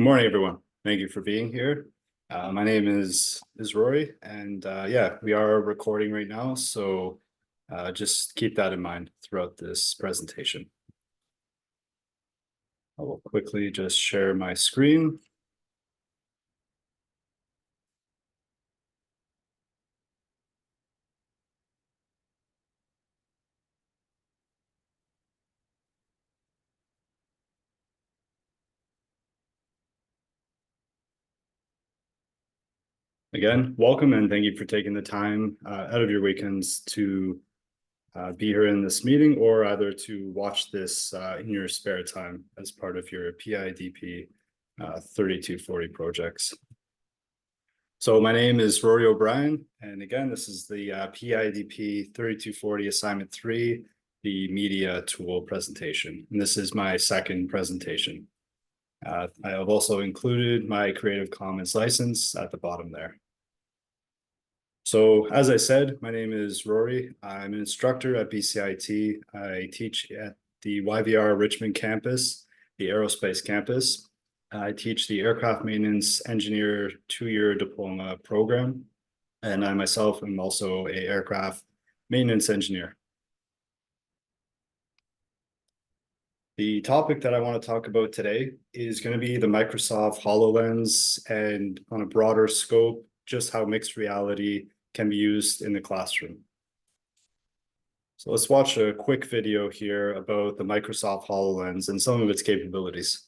Good morning, everyone. Thank you for being here. My name is Rory, and yeah, we are recording right now, so just keep that in mind throughout this presentation. I will quickly just share my screen. Again, welcome and thank you for taking the time out of your weekends to be here in this meeting, or either to watch this in your spare time as part of your PIDP 3240 projects. So my name is Rory O'Brien, and again, this is the PIDP 3240 Assignment 3, the media tool presentation. And this is my second presentation. I have also included my Creative Commons license at the bottom there. So as I said, my name is Rory. I'm an instructor at BCIT. I teach at the YVR Richmond campus, the aerospace campus. I teach the aircraft maintenance engineer 2-year diploma program, and I myself am also an aircraft maintenance engineer. The topic that I want to talk about today is going to be the Microsoft HoloLens, and on a broader scope, just how mixed reality can be used in the classroom. So let's watch a quick video here about the Microsoft HoloLens and some of its capabilities.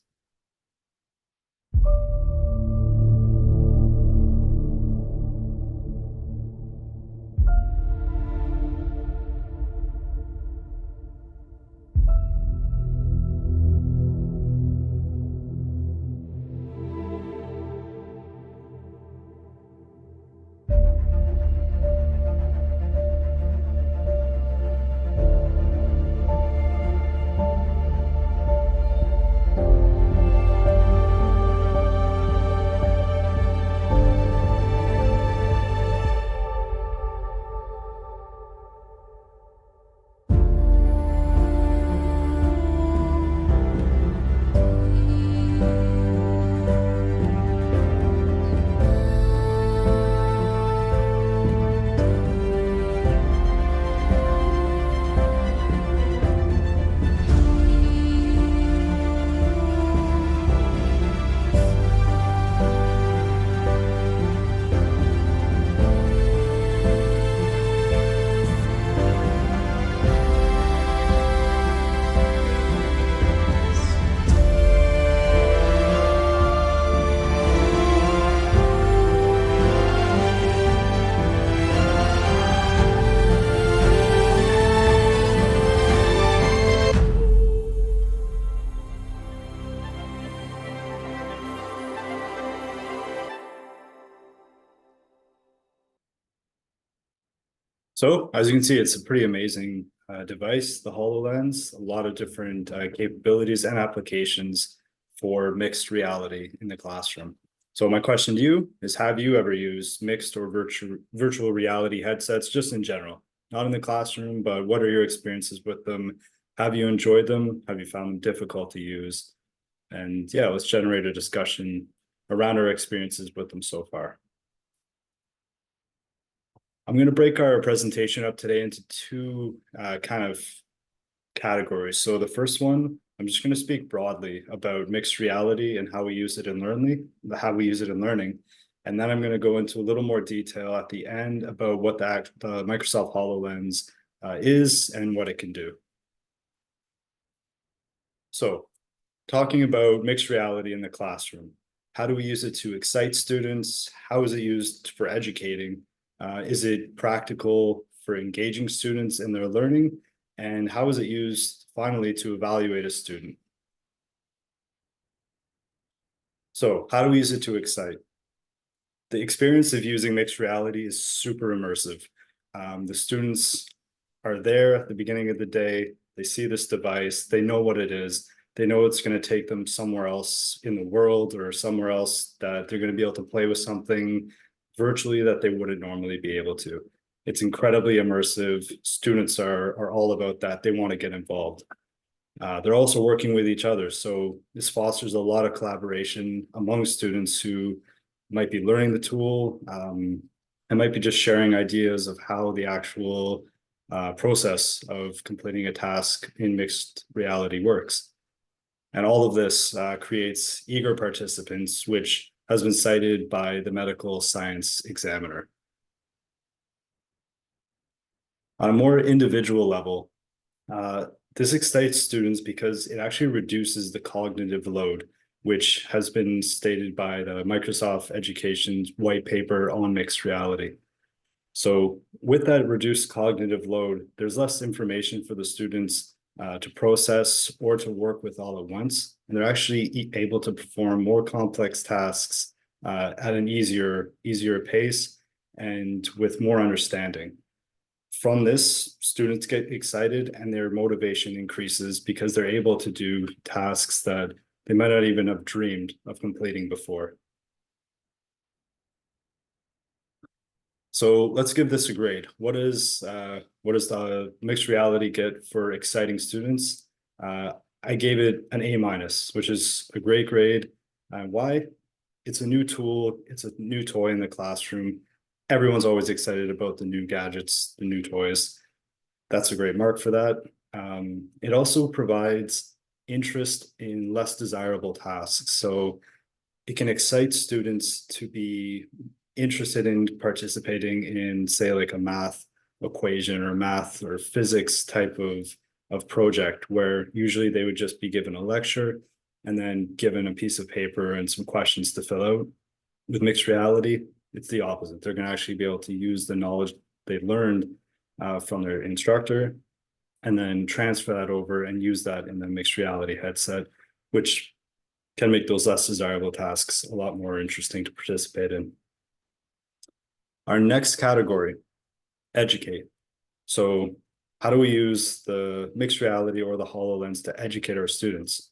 So as you can see, it's a pretty amazing device, the HoloLens, a lot of different capabilities and applications for mixed reality in the classroom. So my question to you is, have you ever used mixed or virtual reality headsets just in general? Not in the classroom, but what are your experiences with them? Have you enjoyed them? Have you found them difficult to use? And yeah, let's generate a discussion around our experiences with them so far. I'm going to break our presentation up today into two kind of categories. So the first one, I'm just going to speak broadly about mixed reality and how we use it in learning. And then I'm going to go into a little more detail at the end about what the Microsoft HoloLens is and what it can do. So talking about mixed reality in the classroom, how do we use it to excite students? How is it used for educating? Is it practical for engaging students in their learning? And how is it used finally to evaluate a student? So how do we use it to excite? The experience of using mixed reality is super immersive. The students are there at the beginning of the day. They see this device, they know what it is. They know it's going to take them somewhere else in the world, or somewhere else that they're going to be able to play with something virtually that they wouldn't normally be able to. It's incredibly immersive. Students are all about that. They want to get involved. They're also working with each other. So this fosters a lot of collaboration among students who might be learning the tool, and might be just sharing ideas of how the actual process of completing a task in mixed reality works. And all of this creates eager participants, which has been cited by the medical science examiner. On a more individual level, this excites students because it actually reduces the cognitive load, which has been stated by the Microsoft Education's white paper on mixed reality. So with that reduced cognitive load, there's less information for the students to process or to work with all at once. And they're actually able to perform more complex tasks at an easier pace and with more understanding. From this, students get excited and their motivation increases because they're able to do tasks that they might not even have dreamed of completing before. So let's give this a grade. What does the mixed reality get for exciting students? I gave it an A-, which is a great grade. Why? It's a new tool. It's a new toy in the classroom. Everyone's always excited about the new gadgets, the new toys. That's a great mark for that. It also provides interest in less desirable tasks. So it can excite students to be interested in participating in, say, like a math equation or math or physics type of project, where usually they would just be given a lecture and then given a piece of paper and some questions to fill out. With mixed reality, it's the opposite. They're going to actually be able to use the knowledge they learned from their instructor and then transfer that over and use that in the mixed reality headset, which can make those less desirable tasks a lot more interesting to participate in. Our next category, educate. So how do we use the mixed reality or the HoloLens to educate our students?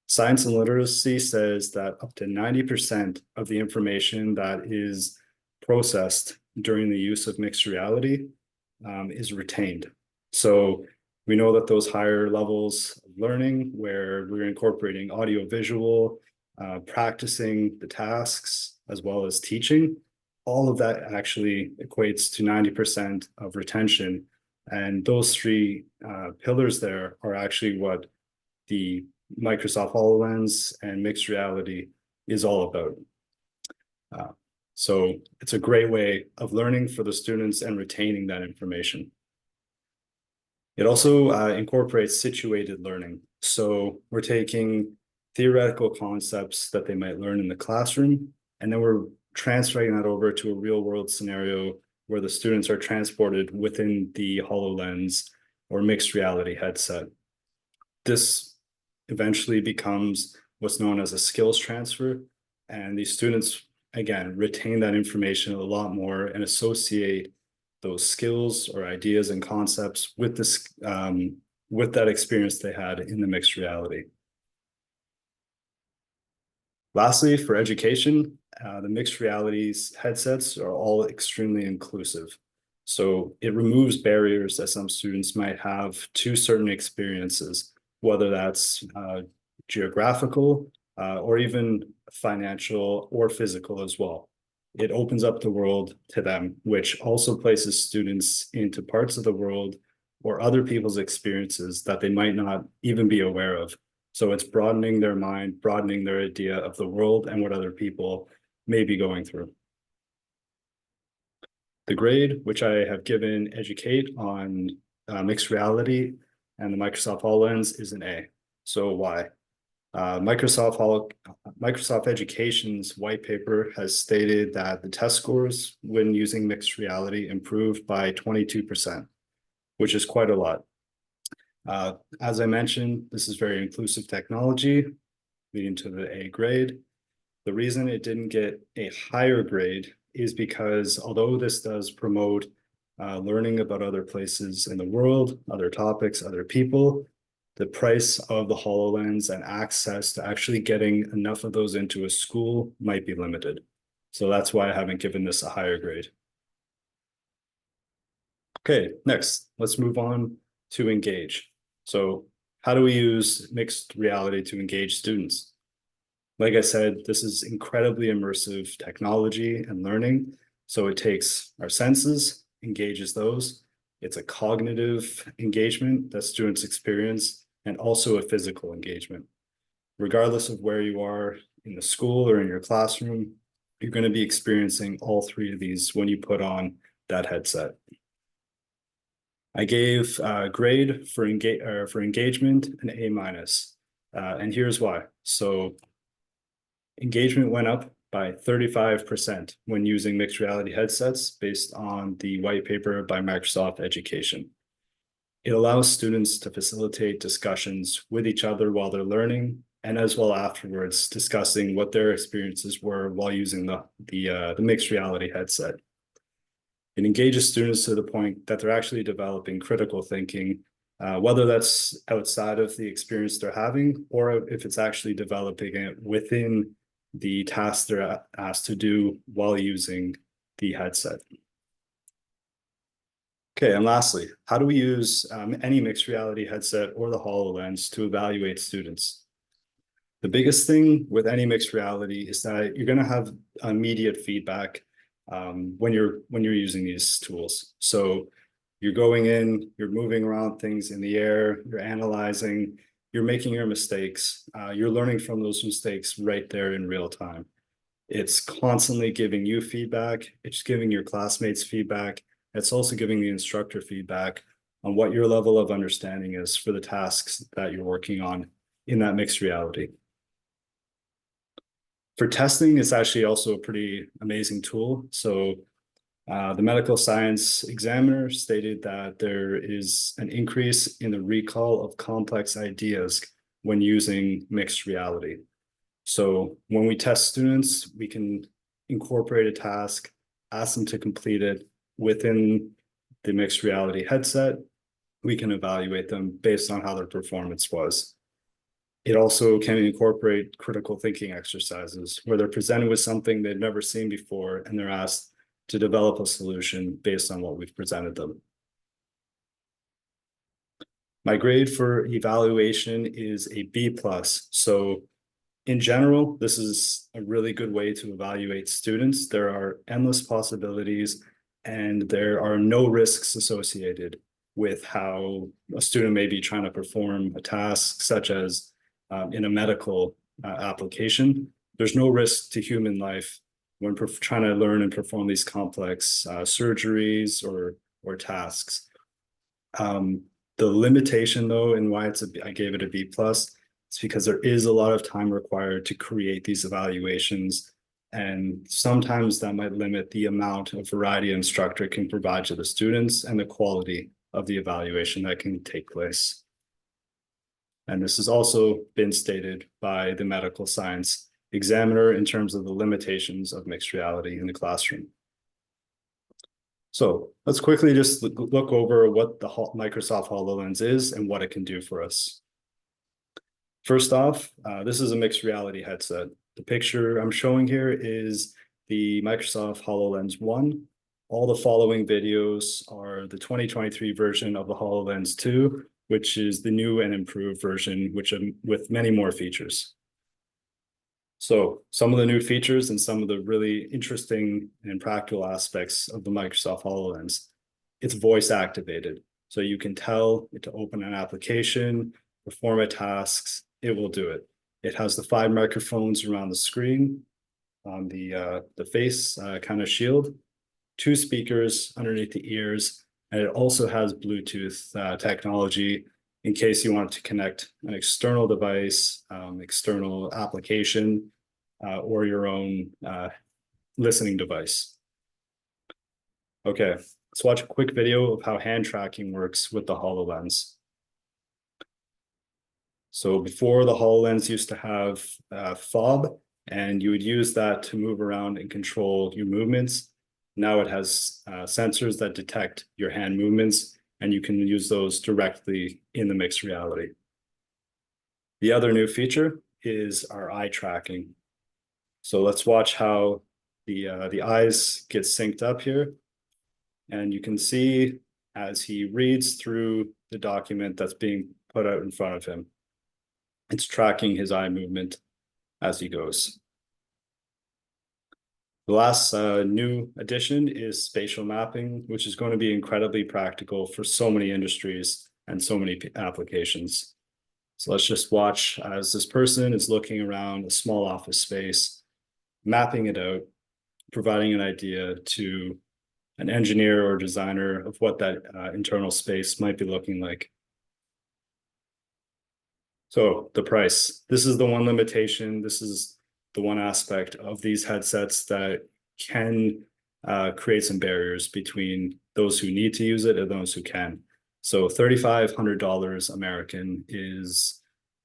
Science and literacy says that up to 90% of the information that is processed during the use of mixed reality is retained. So we know that those higher levels of learning, where we're incorporating audio visual, practicing the tasks, as well as teaching, all of that actually equates to 90% of retention. And those three pillars there are actually what the Microsoft HoloLens and mixed reality is all about. So it's a great way of learning for the students and retaining that information. It also incorporates situated learning. So we're taking theoretical concepts that they might learn in the classroom, and then we're transferring that over to a real world scenario where the students are transported within the HoloLens or mixed reality headset. This eventually becomes what's known as a skills transfer, and these students, again, retain that information a lot more and associate those skills or ideas and concepts with this with that experience they had in the mixed reality. Lastly, for education, the mixed realities headsets are all extremely inclusive. So it removes barriers that some students might have to certain experiences, whether that's geographical or even financial or physical as well. It opens up the world to them, which also places students into parts of the world or other people's experiences that they might not even be aware of. So it's broadening their mind, broadening their idea of the world and what other people may be going through. The grade, which I have given educate on mixed reality and the Microsoft HoloLens, is an A. So why? Microsoft Education's white paper has stated that the test scores when using mixed reality improved by 22%, which is quite a lot. As I mentioned, this is very inclusive technology, leading to the A grade. The reason it didn't get a higher grade is because although this does promote learning about other places in the world, other topics, other people, the price of the HoloLens and access to actually getting enough of those into a school might be limited. So that's why I haven't given this a higher grade. Okay, next, let's move on to engage. So how do we use mixed reality to engage students? Like I said, this is incredibly immersive technology and learning. So it takes our senses, engages those. It's a cognitive engagement that students experience, and also a physical engagement. Regardless of where you are in the school or in your classroom, you're going to be experiencing all three of these when you put on that headset. I gave a grade for engagement an A minus, and here's why. So engagement went up by 35% when using mixed reality headsets based on the white paper by Microsoft Education. It allows students to facilitate discussions with each other while they're learning, and as well afterwards, discussing what their experiences were while using the mixed reality headset. It engages students to the point that they're actually developing critical thinking, whether that's outside of the experience they're having, or if it's actually developing it within the tasks they're asked to do while using the headset. Okay, and lastly, how do we use any mixed reality headset or the HoloLens to evaluate students? The biggest thing with any mixed reality is that you're going to have immediate feedback when you're using these tools. So you're going in, you're moving around things in the air, you're analyzing, you're making your mistakes, you're learning from those mistakes right there in real time. It's constantly giving you feedback, it's giving your classmates feedback, it's also giving the instructor feedback on what your level of understanding is for the tasks that you're working on in that mixed reality. For testing, it's actually also a pretty amazing tool. So the medical science examiner stated that there is an increase in the recall of complex ideas when using mixed reality. So when we test students, we can incorporate a task, ask them to complete it within the mixed reality headset. We can evaluate them based on how their performance was. It also can incorporate critical thinking exercises where they're presented with something they've never seen before and they're asked to develop a solution based on what we've presented them. My grade for evaluation is a B plus. So in general, this is a really good way to evaluate students. There are endless possibilities and there are no risks associated with how a student may be trying to perform a task, such as in a medical application. There's no risk to human life when trying to learn and perform these complex surgeries or tasks. The limitation, though, and why I gave it a B plus, it's because there is a lot of time required to create these evaluations, and sometimes that might limit the amount of variety an instructor can provide to the students and the quality of the evaluation that can take place. And this has also been stated by the medical science examiner in terms of the limitations of mixed reality in the classroom. So let's quickly just look over what the Microsoft HoloLens is and what it can do for us. First off, this is a mixed reality headset. The picture I'm showing here is the Microsoft HoloLens 1. All the following videos are the 2023 version of the HoloLens 2, which is the new and improved version, with many more features. So some of the new features and some of the really interesting and practical aspects of the Microsoft HoloLens. It's voice activated. So you can tell it to open an application, perform a tasks, it will do it. It has the 5 microphones around the screen on the face kind of shield, 2 speakers underneath the ears, and it also has Bluetooth technology in case you want to connect an external device, external application, or your own listening device. Okay, let's watch a quick video of how hand tracking works with the HoloLens. So before, the HoloLens used to have a fob, and you would use that to move around and control your movements. Now it has sensors that detect your hand movements, and you can use those directly in the mixed reality. The other new feature is our eye tracking. So let's watch how the eyes get synced up here. And you can see as he reads through the document that's being put out in front of him. It's tracking his eye movement as he goes. The last new addition is spatial mapping, which is going to be incredibly practical for so many industries and so many applications. So let's just watch as this person is looking around a small office space, mapping it out, providing an idea to an engineer or designer of what that internal space might be looking like. So the price, this is the one limitation. This is the one aspect of these headsets that can create some barriers between those who need to use it and those who can. So $3,500 American is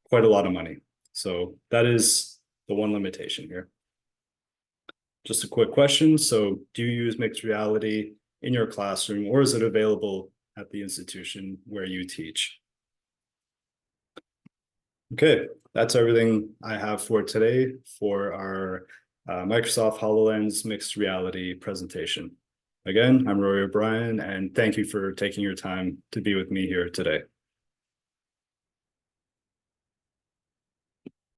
quite a lot of money. So that is the one limitation here. Just a quick question. So do you use mixed reality in your classroom, or is it available at the institution where you teach? Okay, that's everything I have for today for our Microsoft HoloLens mixed reality presentation. Again, I'm Rory O'Brien, and thank you for taking your time to be with me here today.